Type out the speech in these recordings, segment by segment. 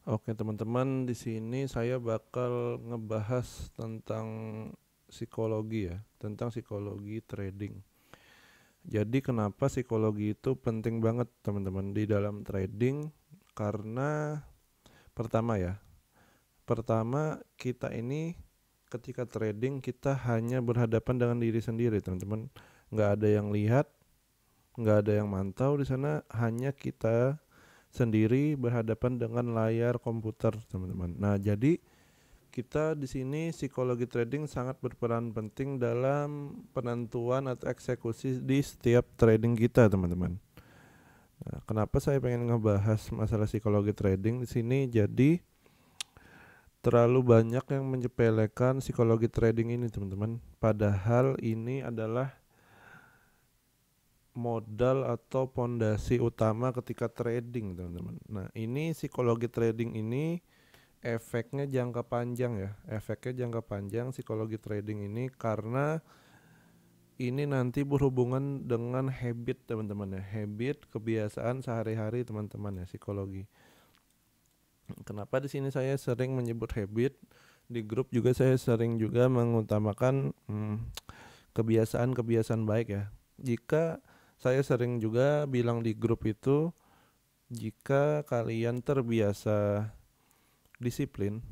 Oke teman-teman, di sini saya bakal ngebahas tentang psikologi ya, tentang psikologi trading. Jadi kenapa psikologi itu penting banget teman-teman di dalam trading? Karena pertama ya, pertama kita ini ketika trading kita hanya berhadapan dengan diri sendiri teman-teman. Nggak ada yang lihat, nggak ada yang mantau di sana, hanya kita sendiri berhadapan dengan layar komputer teman-teman. Nah jadi kita di sini psikologi trading sangat berperan penting dalam penentuan atau eksekusi di setiap trading kita, teman-teman. Nah, kenapa saya pengen ngebahas masalah psikologi trading di sini? Jadi terlalu banyak yang menyepelekan psikologi trading ini, teman-teman. Padahal ini adalah modal atau pondasi utama ketika trading, teman-teman. Nah, ini psikologi trading ini efeknya jangka panjang ya. Efeknya jangka panjang psikologi trading ini karena ini nanti berhubungan dengan habit teman-teman ya. Habit, kebiasaan sehari-hari teman-teman ya, psikologi. Kenapa di sini saya sering menyebut habit? Di grup juga saya sering juga mengutamakan kebiasaan-kebiasaan baik ya. Jika saya sering juga bilang di grup itu, jika kalian terbiasa disiplin,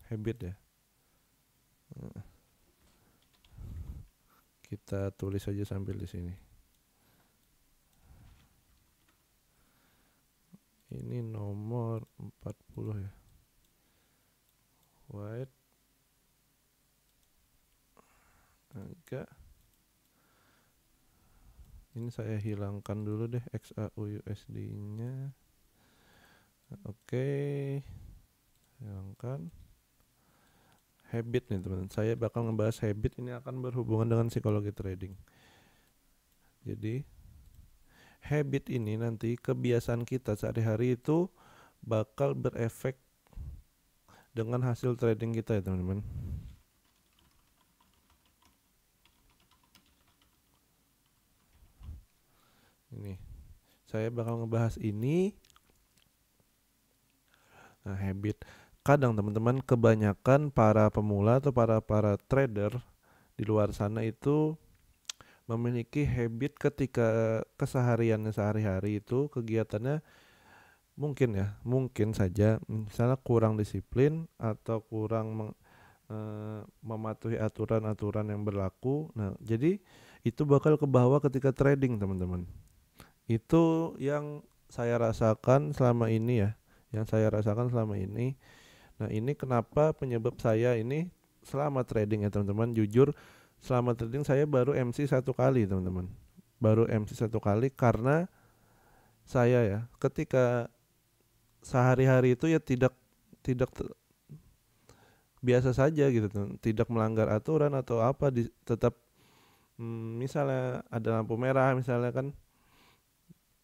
habit ya. Kita tulis saja sambil di sini. Ini nomor 40 ya. White agak. Ini saya hilangkan dulu deh XAUUSD-nya. Oke. Hilangkan. Habit nih teman-teman. Saya bakal ngebahas habit, ini akan berhubungan dengan psikologi trading. Jadi habit ini nanti kebiasaan kita sehari-hari itu bakal berefek dengan hasil trading kita ya teman-teman. Ini saya bakal ngebahas ini. Nah, habit. Kadang teman-teman kebanyakan para pemula atau para trader di luar sana itu memiliki habit ketika kesehariannya sehari-hari itu kegiatannya mungkin saja misalnya kurang disiplin atau kurang mematuhi aturan-aturan yang berlaku. Nah, jadi itu bakal ke bawah ketika trading, teman-teman. Itu yang saya rasakan selama ini ya. Yang saya rasakan selama ini. Nah, ini kenapa penyebab saya ini selama trading ya, teman-teman. Jujur, selama trading saya baru MC satu kali, teman-teman. Baru MC satu kali karena saya ya, ketika sehari-hari itu ya tidak tidak biasa saja gitu, tidak melanggar aturan atau apa, tetap misalnya ada lampu merah misalnya kan,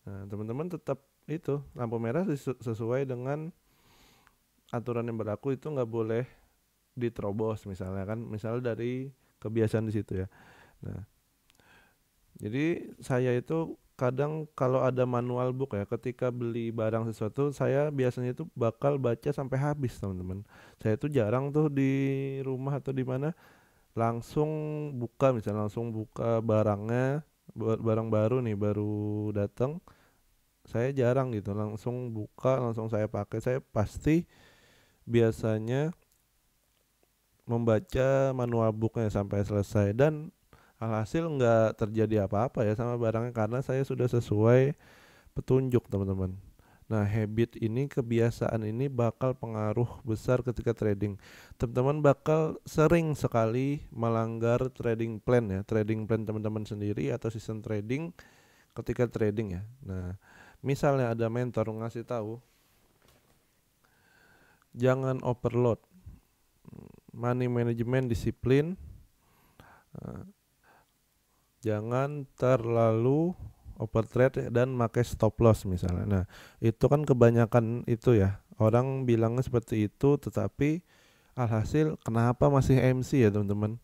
nah, teman-teman tetap itu lampu merah sesuai dengan aturan yang berlaku, itu nggak boleh diterobos misalnya kan, misalnya dari kebiasaan di situ ya. Nah, jadi saya itu kadang kalau ada manual book ya, ketika beli barang sesuatu saya biasanya itu bakal baca sampai habis, teman-teman. Saya itu jarang tuh di rumah atau di mana langsung buka, misalnya langsung buka barangnya, barang baru nih baru datang, saya jarang gitu langsung buka langsung saya pakai. Saya pasti biasanya membaca manual booknya sampai selesai, dan alhasil nggak terjadi apa-apa ya sama barangnya karena saya sudah sesuai petunjuk, teman-teman. Nah, habit ini, kebiasaan ini bakal pengaruh besar ketika trading. Teman-teman bakal sering sekali melanggar trading plan ya, trading plan teman-teman sendiri atau sistem trading ketika trading ya. Nah, misalnya ada mentor ngasih tahu jangan overload, money management, disiplin, jangan terlalu overtrade dan pakai stop loss misalnya. Nah, itu kan kebanyakan itu ya, orang bilangnya seperti itu, tetapi alhasil kenapa masih MC ya, teman-teman?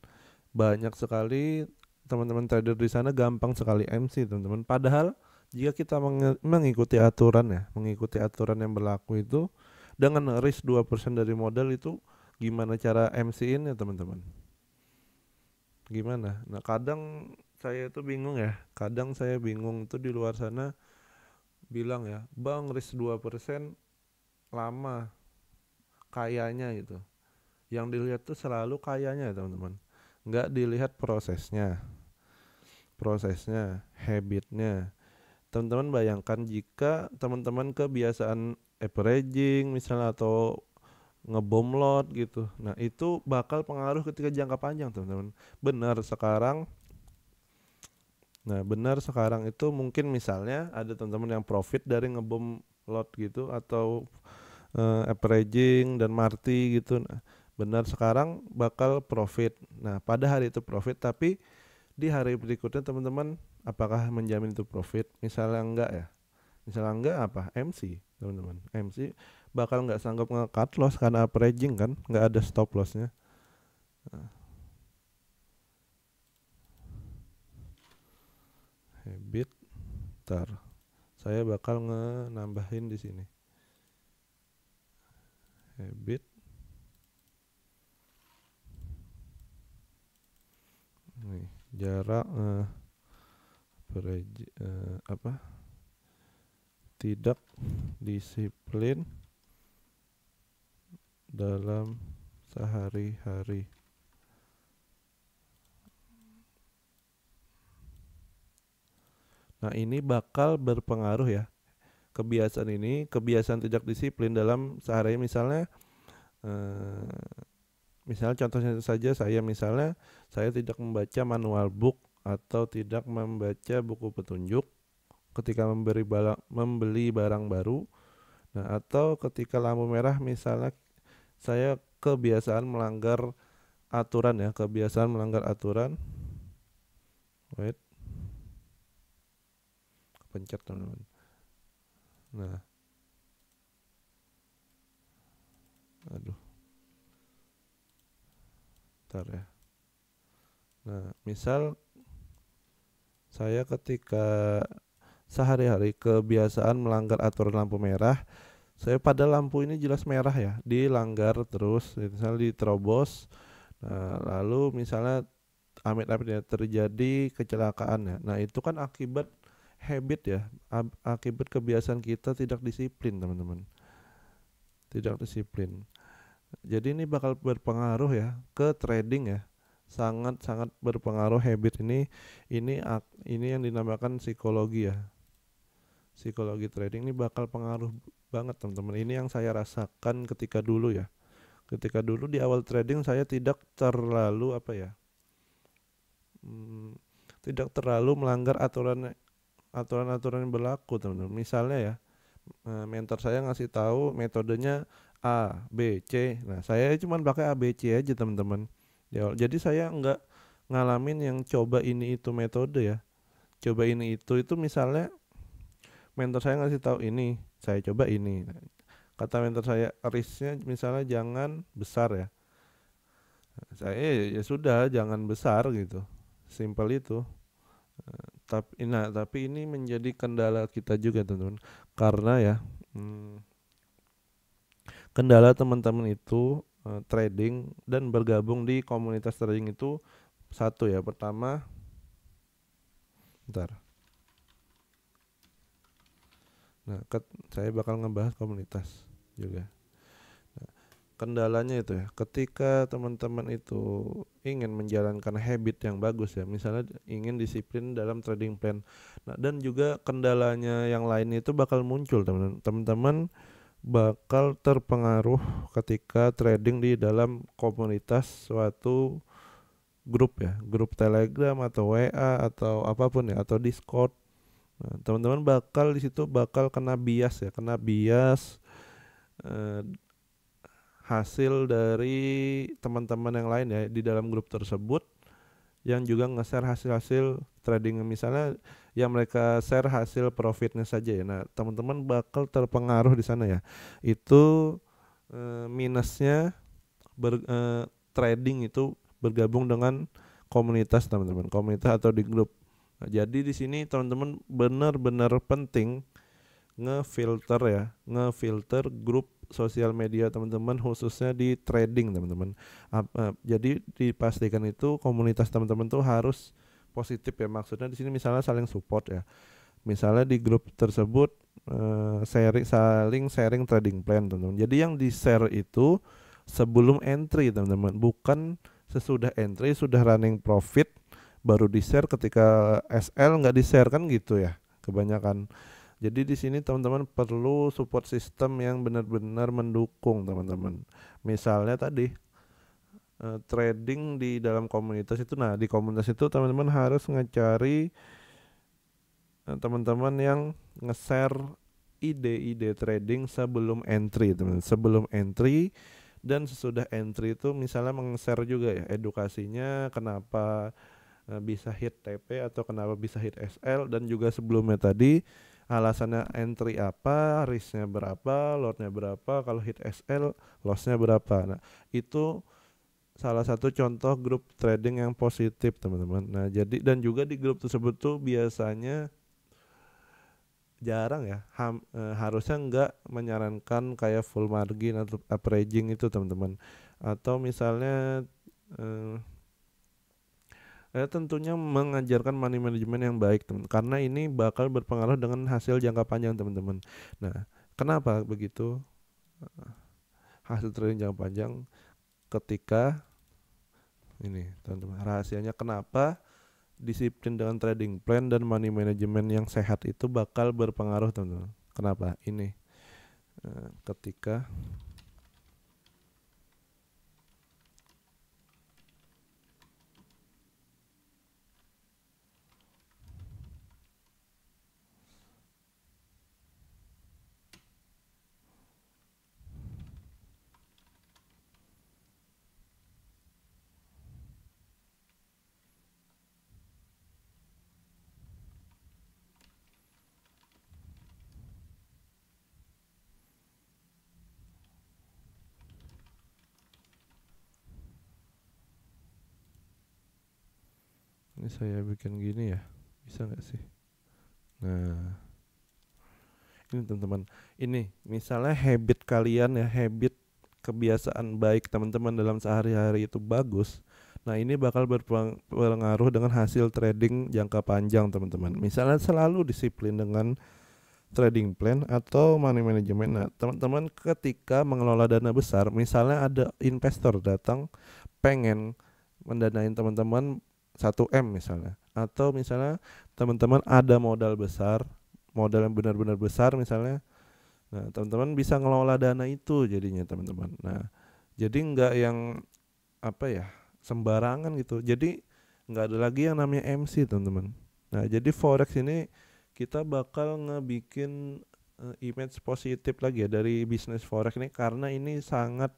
Banyak sekali teman-teman trader di sana gampang sekali MC, teman-teman. Padahal Jika kita mengikuti aturan ya, mengikuti aturan yang berlaku itu dengan risk 2% dari modal itu gimana cara MC-in ya teman-teman? Gimana? Nah, kadang saya itu bingung ya. Kadang saya bingung tuh di luar sana bilang ya, "Bang, risk 2% lama kayaknya gitu." Yang dilihat tuh selalu kayaknya ya teman-teman. Nggak dilihat prosesnya, habitnya. Teman-teman bayangkan jika teman-teman kebiasaan averaging misalnya atau ngebom lot gitu. Nah, itu bakal pengaruh ketika jangka panjang, teman-teman. Benar sekarang. Nah, benar sekarang itu mungkin misalnya ada teman-teman yang profit dari ngebom lot gitu atau averaging dan marti gitu. Nah, benar sekarang bakal profit. Nah, pada hari itu profit tapi di hari berikutnya teman-teman apakah menjamin itu profit? Misalnya enggak ya. Misalnya enggak apa? MC, teman-teman. MC bakal nggak sanggup nge-cut loss karena averaging kan, nggak ada stop lossnya. Nah, habit, tar. Saya bakal nambahin di sini. Habit. Nih, jarak apa? Tidak disiplin dalam sehari-hari. Nah, ini bakal berpengaruh ya. Kebiasaan tidak disiplin dalam sehari misalnya misalnya contohnya saja saya tidak membaca manual book atau tidak membaca buku petunjuk ketika membeli barang baru. Nah, atau ketika lampu merah misalnya saya kebiasaan melanggar aturan. Wait, pencet teman-teman. Nah, aduh, ntar ya. Nah, misal saya ketika sehari-hari kebiasaan melanggar aturan lampu merah, saya pada lampu ini jelas merah ya, dilanggar terus, misalnya diterobos. Nah, lalu misalnya amit-amit ya terjadi kecelakaan ya. Nah, itu kan akibat habit ya, akibat kebiasaan kita tidak disiplin, teman-teman. Tidak disiplin. Jadi ini bakal berpengaruh ya ke trading ya. Sangat-sangat berpengaruh habit ini yang dinamakan psikologi ya. Psikologi trading ini bakal pengaruh banget, teman-teman. Ini yang saya rasakan ketika dulu ya. Ketika dulu di awal trading saya tidak terlalu tidak terlalu melanggar aturan-aturan yang berlaku, teman-teman. Misalnya ya, mentor saya ngasih tahu metodenya A, B, C. Nah, saya cuma pakai A, B, C aja, teman-teman. Jadi saya nggak ngalamin yang coba ini itu metode ya. Coba ini itu misalnya mentor saya ngasih tahu ini, saya coba ini. Nah, kata mentor saya risknya misalnya jangan besar ya. Saya ya sudah jangan besar gitu. Simpel itu. Tapi ini menjadi kendala kita juga, teman-teman. Karena ya kendala teman-teman itu trading dan bergabung di komunitas trading itu satu ya. Pertama, bentar. Nah, saya bakal ngebahas komunitas juga. Nah, kendalanya itu ya, ketika teman-teman itu ingin menjalankan habit yang bagus ya, misalnya ingin disiplin dalam trading plan. Nah, dan juga kendalanya yang lain itu bakal muncul, teman-teman. Teman-teman bakal terpengaruh ketika trading di dalam komunitas suatu grup ya, grup Telegram atau WA atau apapun ya, atau Discord. Nah, teman-teman bakal di situ bakal kena bias ya, eh, hasil dari teman-teman yang lain ya di dalam grup tersebut yang juga nge-share hasil-hasil trading, misalnya yang mereka share hasil profitnya saja ya. Nah, teman-teman bakal terpengaruh di sana ya. Itu minusnya trading itu bergabung dengan komunitas, teman-teman, komunitas atau di grup. Nah, jadi di sini teman-teman benar-benar penting ngefilter grup sosial media teman-teman khususnya di trading teman-teman. Jadi dipastikan itu komunitas teman-teman tuh harus positif ya, maksudnya di sini misalnya saling support ya. Misalnya di grup tersebut saling sharing trading plan teman-teman. Jadi yang di-share itu sebelum entry teman-teman, bukan sesudah entry sudah running profit baru di-share ketika SL nggak di-share kan gitu ya kebanyakan. Jadi di sini teman-teman perlu support system yang benar-benar mendukung teman-teman. Misalnya tadi trading di dalam komunitas itu, nah di komunitas itu teman-teman harus ngecari teman-teman yang nge-share ide-ide trading sebelum entry teman-teman. Sebelum entry dan sesudah entry itu misalnya meng-share juga ya edukasinya kenapa bisa hit TP atau kenapa bisa hit SL, dan juga sebelumnya tadi alasannya entry apa, risknya berapa, lotnya berapa, kalau hit SL lossnya berapa. Nah itu salah satu contoh grup trading yang positif teman-teman. Nah jadi dan juga di grup tersebut tuh biasanya jarang ya harusnya nggak menyarankan kayak full margin atau averaging itu teman-teman, atau misalnya eh, tentunya mengajarkan money management yang baik teman, karena ini bakal berpengaruh dengan hasil jangka panjang teman-teman. Nah kenapa begitu hasil trading jangka panjang, ketika ini teman-teman rahasianya kenapa disiplin dengan trading plan dan money management yang sehat itu bakal berpengaruh teman-teman. Kenapa ini ketika ini saya bikin gini ya, bisa nggak sih? Nah ini teman-teman, ini misalnya habit kalian ya, habit kebiasaan baik teman-teman dalam sehari-hari itu bagus. Nah ini bakal berpengaruh dengan hasil trading jangka panjang teman-teman. Misalnya selalu disiplin dengan trading plan atau money management. Nah teman-teman ketika mengelola dana besar, misalnya ada investor datang pengen mendanain teman-teman 1 M misalnya, atau misalnya teman-teman ada modal besar, modal yang benar-benar besar misalnya. Nah teman-teman bisa ngelola dana itu jadinya teman-teman. Nah jadi nggak yang apa ya sembarangan gitu, jadi nggak ada lagi yang namanya MC teman-teman. Nah jadi forex ini kita bakal ngebikin image positif lagi ya dari bisnis forex ini, karena ini sangat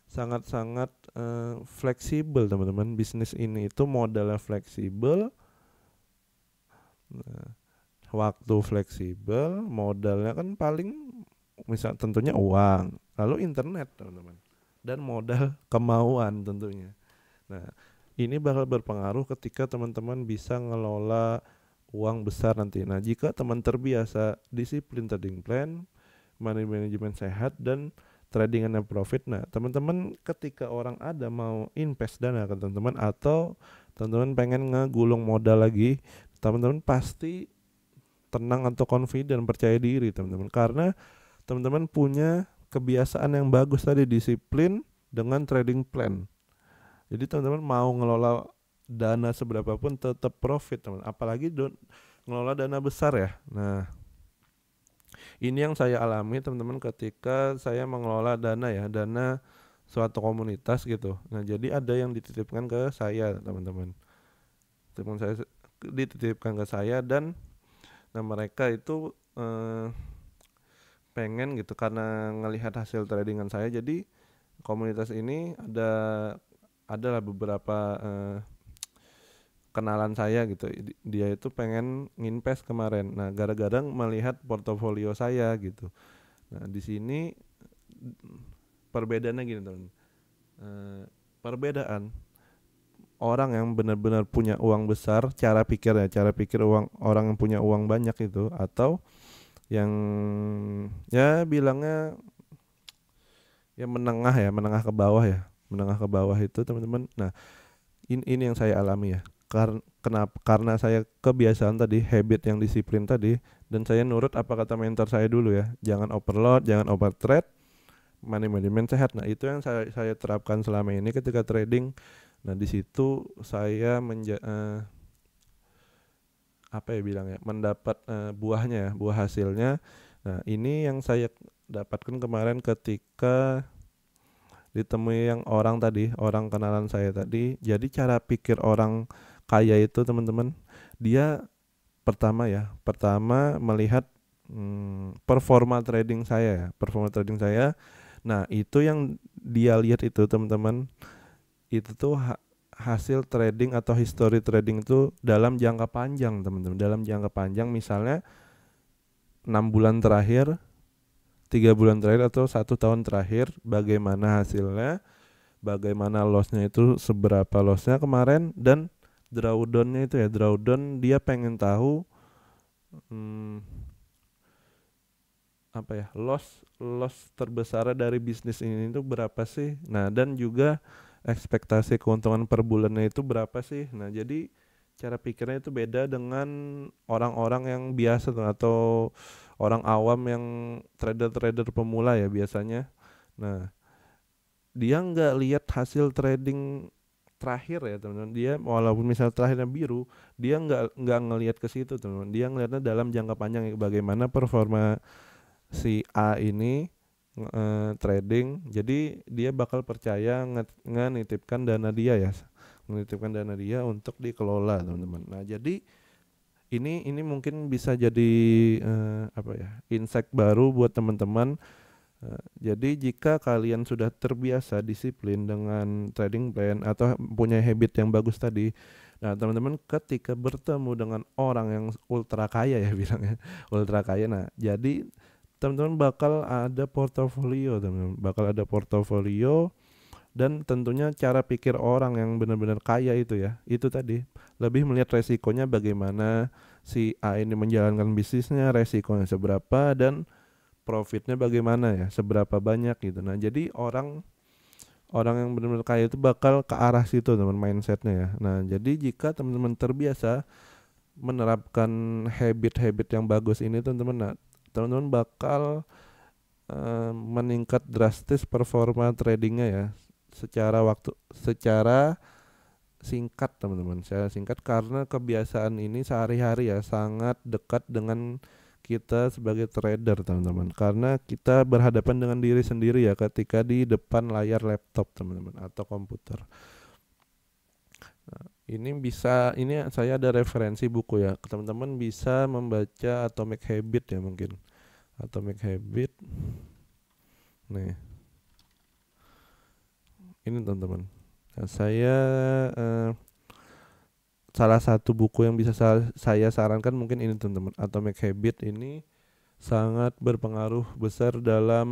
sangat sangat fleksibel teman-teman. Bisnis ini itu modalnya fleksibel, nah, waktu fleksibel, modalnya kan paling misal tentunya uang, lalu internet teman-teman, dan modal kemauan tentunya. Nah ini bakal berpengaruh ketika teman-teman bisa ngelola uang besar nanti. Nah jika teman terbiasa disiplin trading plan, money management sehat, dan tradingannya profit, nah teman-teman ketika orang ada mau invest dana ke teman-teman, atau teman-teman pengen ngegulung modal lagi, teman-teman pasti tenang atau confident, percaya diri teman-teman, karena teman-teman punya kebiasaan yang bagus tadi, disiplin dengan trading plan. Jadi teman-teman mau ngelola dana seberapa pun tetap profit teman, apalagi ngelola dana besar ya. Nah ini yang saya alami teman-teman ketika saya mengelola dana ya, dana suatu komunitas gitu. Nah jadi ada yang dititipkan ke saya teman-teman, teman saya dititipkan ke saya, dan nah mereka itu pengen gitu karena ngelihat hasil tradingan saya. Jadi komunitas ini adalah beberapa kenalan saya gitu, dia itu pengen nginvest kemarin. Nah gara-gara melihat portofolio saya gitu. Nah di sini perbedaannya gini teman, perbedaan orang yang benar-benar punya uang besar, cara pikir uang orang yang punya uang banyak itu, atau yang ya bilangnya ya menengah ya, menengah ke bawah itu teman-teman. Nah, ini yang saya alami ya. Karena saya kebiasaan tadi, habit yang disiplin tadi, dan saya nurut apa kata mentor saya dulu ya, jangan overload, jangan overtrade, money management sehat. Nah, itu yang saya terapkan selama ini ketika trading. Nah, di situ saya apa ya bilangnya, mendapat buahnya ya, buah hasilnya. Nah, ini yang saya dapatkan kemarin ketika ditemui yang orang tadi, orang kenalan saya tadi. Jadi cara pikir orang kaya itu teman-teman, dia pertama melihat performa trading saya. Nah, itu yang dia lihat itu teman-teman, itu tuh hasil trading atau history trading itu dalam jangka panjang teman-teman, dalam jangka panjang, misalnya 6 bulan terakhir, 3 bulan terakhir, atau 1 tahun terakhir, bagaimana hasilnya, bagaimana lossnya itu, seberapa lossnya kemarin, dan drawdownnya itu ya, drawdown dia pengen tahu apa ya, loss loss terbesar dari bisnis ini itu berapa sih. Nah, dan juga ekspektasi keuntungan per bulannya itu berapa sih. Nah, jadi cara pikirnya itu beda dengan orang-orang yang biasa tuh, atau orang awam yang trader-trader pemula ya biasanya. Nah, dia nggak lihat hasil trading terakhir ya teman-teman. Dia walaupun misal terakhirnya biru, dia nggak ngelihat ke situ teman-teman. Dia ngelihatnya dalam jangka panjang, bagaimana performa si A ini trading. Jadi dia bakal percaya nitipkan dana dia ya, menitipkan dana dia untuk dikelola teman-teman. Nah, jadi ini mungkin bisa jadi apa ya, insight baru buat teman-teman. Jadi jika kalian sudah terbiasa disiplin dengan trading plan atau punya habit yang bagus tadi, nah teman-teman ketika bertemu dengan orang yang ultra kaya ya bilangnya, ultra kaya, nah jadi teman-teman bakal ada portofolio, teman-teman bakal ada portofolio. Dan tentunya cara pikir orang yang benar-benar kaya itu ya, itu tadi lebih melihat resikonya, bagaimana si A ini menjalankan bisnisnya, resikonya seberapa, dan profitnya bagaimana ya, seberapa banyak gitu. Nah, jadi orang orang yang benar-benar kaya itu bakal ke arah situ teman, mindsetnya ya. Nah, jadi jika teman-teman terbiasa menerapkan habit-habit yang bagus ini teman-teman, nah teman-teman bakal meningkat drastis performa tradingnya ya, secara singkat teman-teman. Saya singkat karena kebiasaan ini sehari-hari ya, sangat dekat dengan kita sebagai trader teman-teman, karena kita berhadapan dengan diri sendiri ya ketika di depan layar laptop teman-teman atau komputer. Nah, ini saya ada referensi buku ya, teman-teman bisa membaca Atomic Habit ya, mungkin Atomic Habit nih, ini teman-teman. Nah, salah satu buku yang bisa saya sarankan mungkin ini teman-teman, Atomic Habit. Ini sangat berpengaruh besar dalam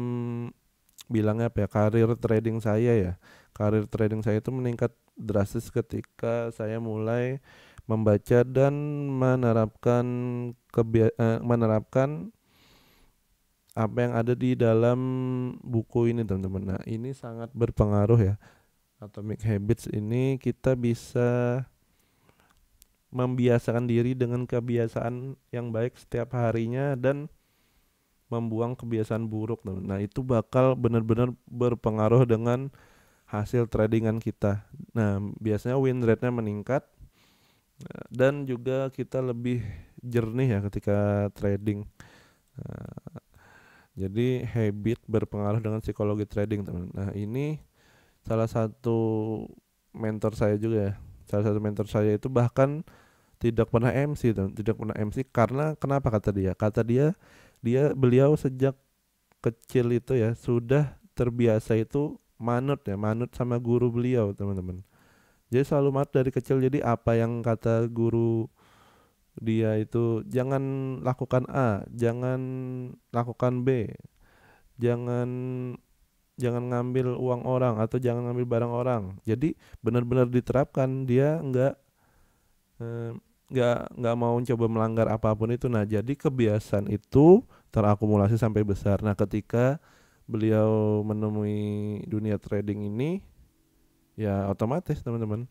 bilangnya apa ya, karir trading saya ya. Karir trading saya itu meningkat drastis ketika saya mulai membaca dan menerapkan apa yang ada di dalam buku ini teman-teman. Nah, ini sangat berpengaruh ya. Atomic Habits ini kita bisa membiasakan diri dengan kebiasaan yang baik setiap harinya dan membuang kebiasaan buruk teman. Nah, itu bakal benar-benar berpengaruh dengan hasil tradingan kita. Nah, biasanya win rate-nya meningkat dan juga kita lebih jernih ya ketika trading. Nah, jadi habit berpengaruh dengan psikologi trading teman. Nah, ini salah satu mentor saya juga ya. Salah satu mentor saya itu bahkan tidak pernah MC teman, tidak pernah MC. Karena kenapa kata dia? Kata beliau sejak kecil itu ya sudah terbiasa itu manut sama guru beliau teman-teman. Jadi selalu manut dari kecil. Jadi apa yang kata guru dia itu, jangan lakukan A, jangan lakukan B, jangan jangan ngambil uang orang atau jangan ngambil barang orang. Jadi benar-benar diterapkan, dia eh, nggak mau coba melanggar apapun itu. Nah, jadi kebiasaan itu terakumulasi sampai besar. Nah, ketika beliau menemui dunia trading ini, ya otomatis teman-teman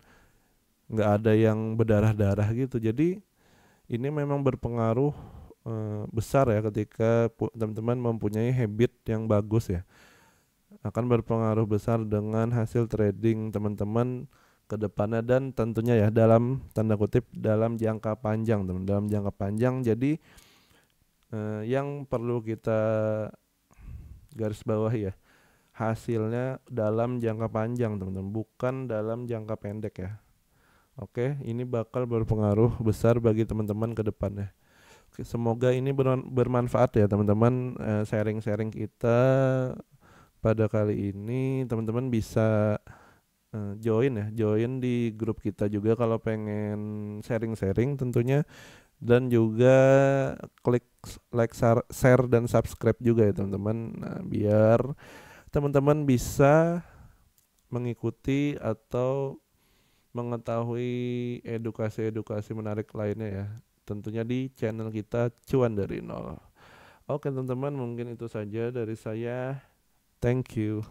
nggak ada yang berdarah-darah gitu. Jadi ini memang berpengaruh besar ya ketika teman-teman mempunyai habit yang bagus ya, akan berpengaruh besar dengan hasil trading teman-teman ke depannya, dan tentunya ya dalam tanda kutip dalam jangka panjang teman, dalam jangka panjang. Jadi yang perlu kita garis bawahi ya, hasilnya dalam jangka panjang teman-teman, bukan dalam jangka pendek ya. Oke, ini bakal berpengaruh besar bagi teman-teman ke depannya. Oke, semoga ini bermanfaat ya teman-teman, sharing-sharing kita pada kali ini. Teman-teman bisa join di grup kita juga kalau pengen sharing-sharing tentunya, dan juga klik like, share dan subscribe juga ya teman-teman. Nah, biar teman-teman bisa mengikuti atau mengetahui edukasi-edukasi menarik lainnya ya, tentunya di channel kita Cuan dari Nol. Oke teman-teman, mungkin itu saja dari saya. Thank you.